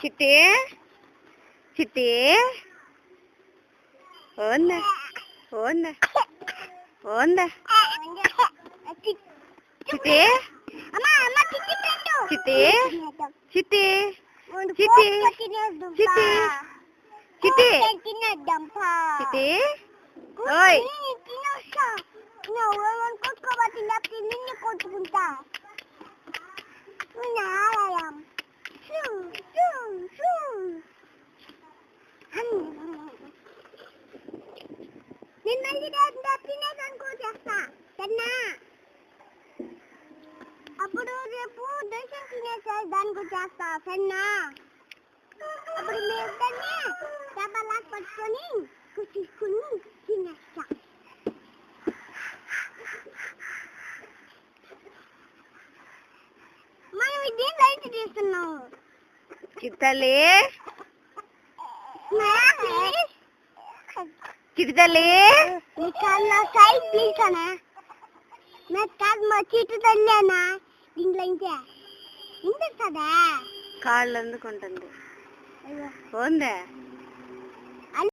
చిట్టి చిట్టి ఓందా ఓందా ఓందా చిట్టి చిట్టి చిట్టి చిట్టి చిట్టి చిట్టి చిట్టి ఓయ్ అప్పుడు రేపు దర్శనం తినేసా దానికి చేస్తా సరేనా అప్పుడు మీ ఇద్దరిని డబ్బాలా పట్టుకొని తీసుకుని తినేస్తా మనం ఇది లైట్ తీస్తున్నాం చిట్టలి చిట్టలి నీ కళ్ళ సైడ్ ప్లీజ్ అనా నా కాదు మా చిట్టు తల్లేనా దీంట్లో ఇంకే ఇంత కదా కాళ్ళు అందుకుంటుంది ఓందా